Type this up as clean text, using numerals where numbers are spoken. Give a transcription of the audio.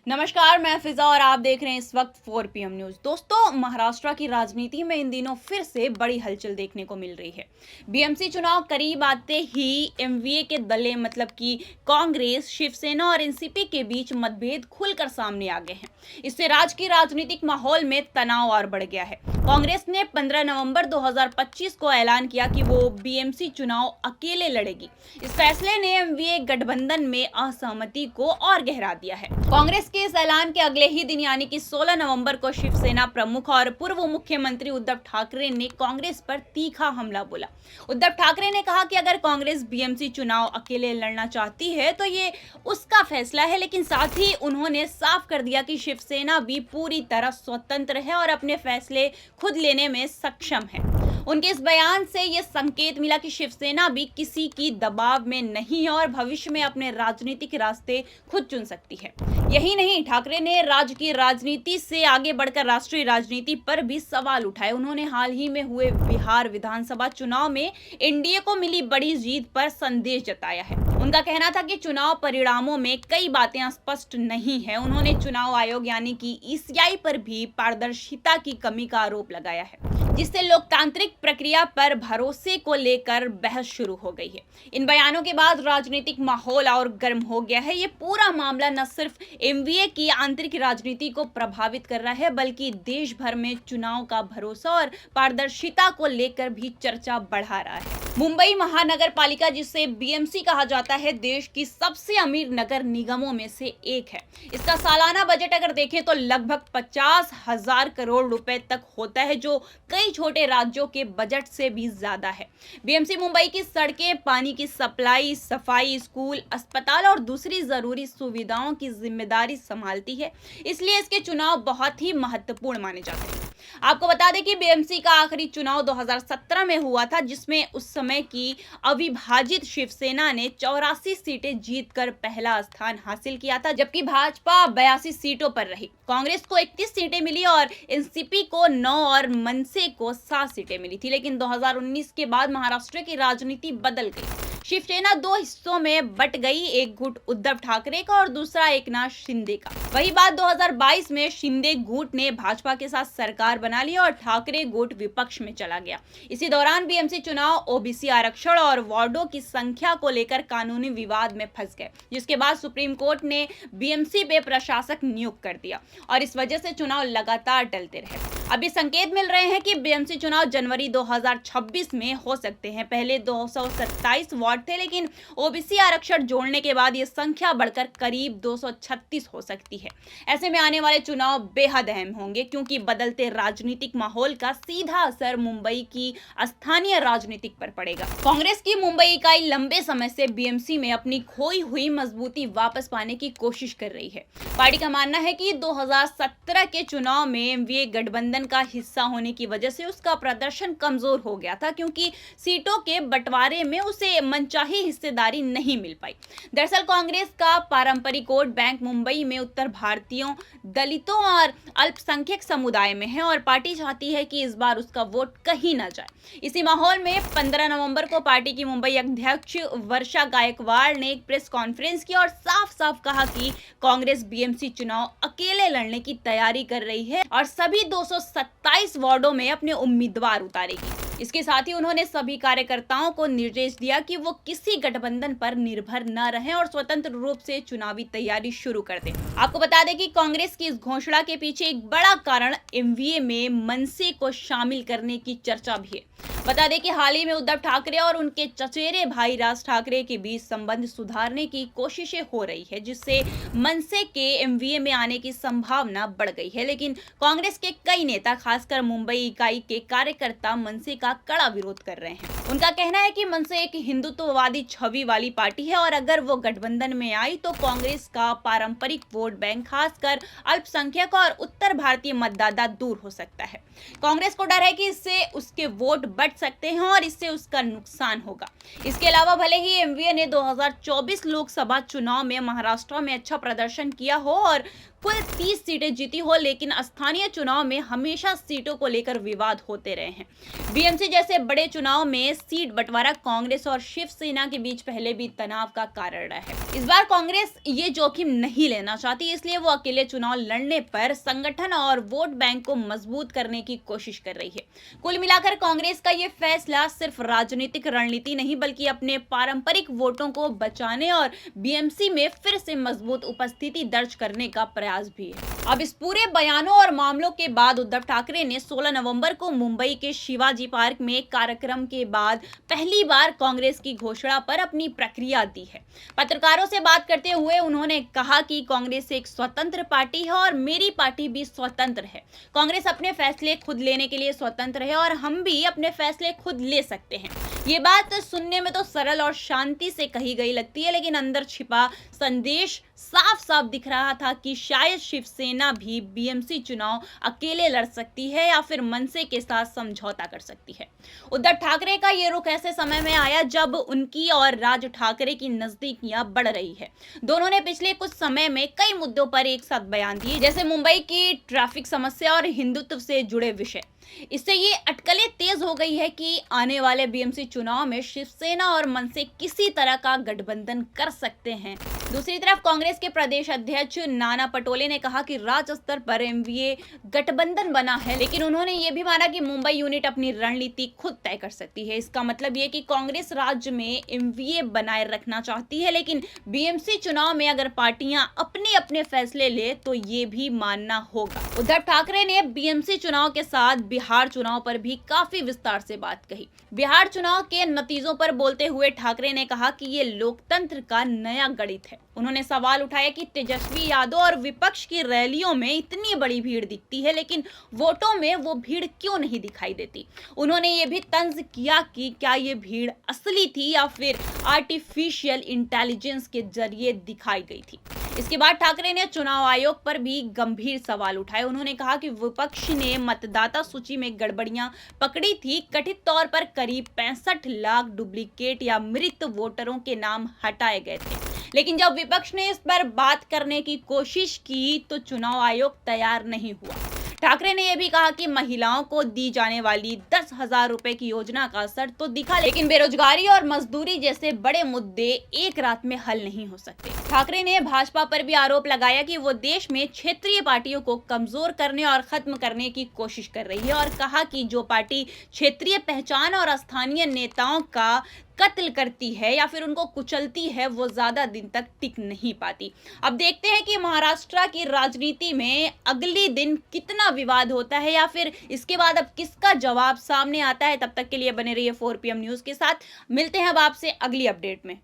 नमस्कार, मैं फिजा और आप देख रहे हैं इस वक्त 4 PM न्यूज। दोस्तों, महाराष्ट्र की राजनीति में इन दिनों फिर से बड़ी हलचल देखने को मिल रही है। बीएमसी चुनाव करीब आते ही एमवीए के दले मतलब कि कांग्रेस, शिवसेना और एनसीपी के बीच मतभेद खुलकर सामने आ गए हैं। इससे राज्य की राजनीतिक माहौल में तनाव और बढ़ गया है। कांग्रेस ने 15 नवंबर 2025 को ऐलान किया कि वो बीएमसी चुनाव अकेले लड़ेगी। इस फैसले ने एमवीए गठबंधन में असहमति को और गहरा दिया है। कांग्रेस के इस ऐलान के अगले ही दिन यानी कि 16 नवंबर को शिवसेना प्रमुख और पूर्व मुख्यमंत्री उद्धव ठाकरे ने कांग्रेस पर तीखा हमला बोला। उद्धव ठाकरे ने कहा कि अगर कांग्रेस बीएमसी चुनाव अकेले लड़ना चाहती है तो ये उसका फैसला है, लेकिन साथ ही उन्होंने साफ कर दिया कि शिवसेना भी पूरी तरह स्वतंत्र है और अपने फैसले खुद लेने में सक्षम है। उनके इस बयान से यह संकेत मिला कि शिवसेना भी किसी की दबाव में नहीं है और भविष्य में अपने राजनीतिक रास्ते खुद चुन सकती है। यही नहीं, ठाकरे ने राज्य की राजनीति से आगे बढ़कर राष्ट्रीय राजनीति पर भी सवाल उठाए। उन्होंने हाल ही में हुए बिहार विधानसभा चुनाव में एनडीए को मिली बड़ी जीत पर संदेश जताया है। उनका कहना था कि चुनाव परिणामों में कई बातें स्पष्ट नहीं है। उन्होंने चुनाव आयोग यानी कि ईसीआई पर भी पारदर्शिता की कमी का आरोप लगाया है, जिससे लोकतांत्रिक प्रक्रिया पर भरोसे को लेकर बहस शुरू हो गई है। इन बयानों के बाद राजनीतिक माहौल और गर्म हो गया है। ये पूरा मामला न सिर्फ एमवीए की आंतरिक राजनीति को प्रभावित कर रहा है, बल्कि देश भर में चुनाव का भरोसा और पारदर्शिता को लेकर भी चर्चा बढ़ा रहा है। मुंबई महानगर पालिका, जिसे बीएमसी कहा जाता है, देश की सबसे अमीर नगर निगमों में से एक है। इसका सालाना बजट अगर देखें तो लगभग 50,000 करोड़ रुपए तक होता है, जो कई छोटे राज्यों के बजट से भी ज्यादा है। बीएमसी मुंबई की सड़कें, पानी की सप्लाई, सफाई, स्कूल, अस्पताल और दूसरी जरूरी सुविधाओं की जिम्मेदारी संभालती है, इसलिए इसके चुनाव बहुत ही महत्वपूर्ण माने जाते हैं। आपको बता दें कि बीएमसी का आखिरी चुनाव 2017 में हुआ था, जिसमें उस समय की अविभाजित शिवसेना ने 84 सीटें जीतकर पहला स्थान हासिल किया था, जबकि भाजपा 82 सीटों पर रही। कांग्रेस को 31 सीटें मिली और एनसीपी को 9 और मनसे को 7 सीटें मिली थी। लेकिन 2019 के बाद महाराष्ट्र की राजनीति बदल गई। शिवसेना दो हिस्सों में बट गई, एक गुट उद्धव ठाकरे का और दूसरा एकनाथ शिंदे का। वही बात 2022 में शिंदे गुट ने भाजपा के साथ सरकार बना ली और ठाकरे गुट विपक्ष में चला गया। इसी दौरान बीएमसी चुनाव ओबीसी आरक्षण और वार्डों की संख्या को लेकर कानूनी विवाद में फंस गए, जिसके बाद सुप्रीम कोर्ट ने बीएमसी पे प्रशासक नियुक्त कर दिया और इस वजह से चुनाव लगातार टलते रहे। अभी संकेत मिल रहे हैं कि बीएमसी चुनाव जनवरी 2026 में हो सकते हैं। पहले 227 वार्ड थे, लेकिन ओबीसी आरक्षण जोड़ने के बाद ये संख्या बढ़कर करीब 236 हो सकती है। ऐसे में आने वाले चुनाव बेहद अहम होंगे, क्योंकि बदलते राजनीतिक माहौल का सीधा असर मुंबई की स्थानीय राजनीतिक पर पड़ेगा। कांग्रेस की मुंबई इकाई लंबे समय से बीएमसी में अपनी खोई हुई मजबूती वापस पाने की कोशिश कर रही है। पार्टी का मानना है कि 2017 के चुनाव में एमवीए गठबंधन का हिस्सा होने की वजह से उसका प्रदर्शन कमजोर हो गया था, क्योंकि सीटों के बंटवारे में उसे मनचाही हिस्सेदारी नहीं मिल पाई। दरअसल कांग्रेस का पारंपरिक वोट बैंक मुंबई में उत्तर भारतीयों, दलितों और अल्पसंख्यक समुदाय में है और पार्टी चाहती है कि इस बार उसका वोट कहीं न जाए। इसी माहौल में 15 नवंबर को पार्टी की मुंबई अध्यक्ष वर्षा गायकवाड़ ने एक प्रेस कॉन्फ्रेंस की और साफ साफ कहा कि कांग्रेस बीएमसी चुनाव अकेले लड़ने की तैयारी कर रही है और सभी 227 वार्डों में अपने उम्मीदवार उतारेगी। इसके साथ ही उन्होंने सभी कार्यकर्ताओं को निर्देश दिया कि वो किसी गठबंधन पर निर्भर न रहें और स्वतंत्र रूप से चुनावी तैयारी शुरू कर दें। आपको बता दें कि कांग्रेस की इस घोषणा के पीछे एक बड़ा कारण एमवीए में मनसे को शामिल करने की चर्चा भी है। बता दें कि हाल ही में उद्धव ठाकरे और उनके चचेरे भाई राज ठाकरे के बीच संबंध सुधारने की कोशिशें हो रही है, जिससे मनसे के एमवीए में आने की संभावना बढ़ गई है। लेकिन कांग्रेस के कई नेता, खासकर मुंबई इकाई के कार्यकर्ता, मनसे का कड़ा विरोध कर रहे हैं। उनका कहना है कि मनसे एक हिंदुत्ववादी छवि वाली पार्टी है और अगर वो गठबंधन में आई तो कांग्रेस का पारंपरिक वोट बैंक, खासकर अल्पसंख्यक और उत्तर भारतीय मतदाता, दूर हो सकता है। कांग्रेस को डर है कि इससे उसके वोट बढ़ सकते हैं और इससे उसका नुकसान होगा। इसके अलावा भले ही एमवीए ने 2024 लोकसभा चुनाव में महाराष्ट्र में अच्छा प्रदर्शन किया हो और कुल 30 सीटें जीती हो, लेकिन स्थानीय चुनाव में हमेशा सीटों को लेकर विवाद होते रहे हैं। बीएमसी जैसे बड़े चुनाव में सीट बंटवारा कांग्रेस और शिवसेना के बीच पहले भी तनाव का कारण रहा है। इस बार कांग्रेस ये जोखिम नहीं लेना चाहती, इसलिए वो अकेले चुनाव लड़ने पर संगठन और वोट बैंक को मजबूत करने की कोशिश कर रही है। कुल मिलाकर कांग्रेस का ये फैसला सिर्फ राजनीतिक रणनीति नहीं, बल्कि अपने पारंपरिक वोटों को बचाने और बीएमसी में फिर से मजबूत उपस्थिति दर्ज करने का प्रयास भी है। अब इस पूरे बयानों और मामलों के बाद उद्धव ठाकरे ने 16 नवंबर को मुंबई के शिवाजी पार्क में एक कार्यक्रम के बाद पहली बार कांग्रेस की घोषणा पर अपनी प्रक्रिया दी है। पत्रकारों से बात करते हुए उन्होंने कहा कि कांग्रेस एक स्वतंत्र पार्टी है और मेरी पार्टी भी स्वतंत्र है। कांग्रेस अपने फैसले खुद लेने के लिए स्वतंत्र है और हम भी अपने फैसले खुद ले सकते हैं। ये बात सुनने में तो सरल और शांति से कही गई लगती है, लेकिन अंदर छिपा संदेश साफ साफ दिख रहा था कि शायद शिवसेना भी बीएमसी चुनाव अकेले लड़ सकती है या फिर मनसे के साथ समझौता कर सकती है। उद्धव ठाकरे का ये रुख ऐसे समय में आया जब उनकी और राज ठाकरे की नजदीकियां बढ़ रही है। दोनों ने पिछले कुछ समय में कई मुद्दों पर एक साथ बयान दिए, जैसे मुंबई की ट्रैफिक समस्या और हिंदुत्व से जुड़े विषय। इससे ये अटकलें तेज हो गई है कि आने वाले बीएमसी चुनाव में शिवसेना और मनसे किसी तरह का गठबंधन कर सकते हैं। दूसरी तरफ कांग्रेस के प्रदेश अध्यक्ष नाना पटोले ने कहा कि राज्य स्तर पर एमवीए गठबंधन बना है, लेकिन उन्होंने ये भी माना कि मुंबई यूनिट अपनी रणनीति खुद तय कर सकती है। इसका मतलब ये कि कांग्रेस राज्य में एमवीए बनाए रखना चाहती है, लेकिन बीएमसी चुनाव में अगर पार्टियां अपने अपने फैसले ले तो ये भी मानना होगा। उद्धव ठाकरे ने बीएमसी चुनाव के साथ बिहार चुनाव पर भी काफी विस्तार से बात कही। बिहार चुनाव के नतीजों पर बोलते हुए ठाकरे ने कहा कि ये लोकतंत्र का नया गणित है। उन्होंने सवाल उठाया कि तेजस्वी यादव और विपक्ष की रैलियों में इतनी बड़ी भीड़ दिखती है, लेकिन वोटों में वो भीड़ क्यों नहीं दिखाई देती। उन्होंने ये भी तंज किया कि क्या ये भीड़ असली थी या फिर आर्टिफिशियल इंटेलिजेंस के जरिए दिखाई गई थी। इसके बाद ठाकरे ने चुनाव आयोग पर भी गंभीर सवाल उठाए। उन्होंने कहा कि विपक्ष ने मतदाता सूची में गड़बड़ियां पकड़ी थी। कथित तौर पर करीब 65 लाख डुप्लीकेट या मृत वोटरों के नाम हटाए गए थे, लेकिन जब विपक्ष ने इस पर बात करने की कोशिश की तो चुनाव आयोग तैयार नहीं हुआ। ठाकरे ने यह भी कहा कि महिलाओं को दी जाने वाली 10,000 रुपए की योजना का असर तो दिखा, लेकिन बेरोजगारी और मजदूरी जैसे बड़े मुद्दे एक रात में हल नहीं हो सकते। ठाकरे ने भाजपा पर भी आरोप लगाया कि वो देश में क्षेत्रीय पार्टियों को कमजोर करने और खत्म करने की कोशिश कर रही है और कहा कि जो पार्टी क्षेत्रीय पहचान और स्थानीय नेताओं का कत्ल करती है या फिर उनको कुचलती है वो ज्यादा दिन तक टिक नहीं पाती। अब देखते हैं कि महाराष्ट्र की राजनीति में अगले दिन कितना विवाद होता है या फिर इसके बाद अब किसका जवाब सामने आता है। तब तक के लिए बने रहिए 4 PM न्यूज के साथ। मिलते हैं अब आपसे अगली अपडेट में।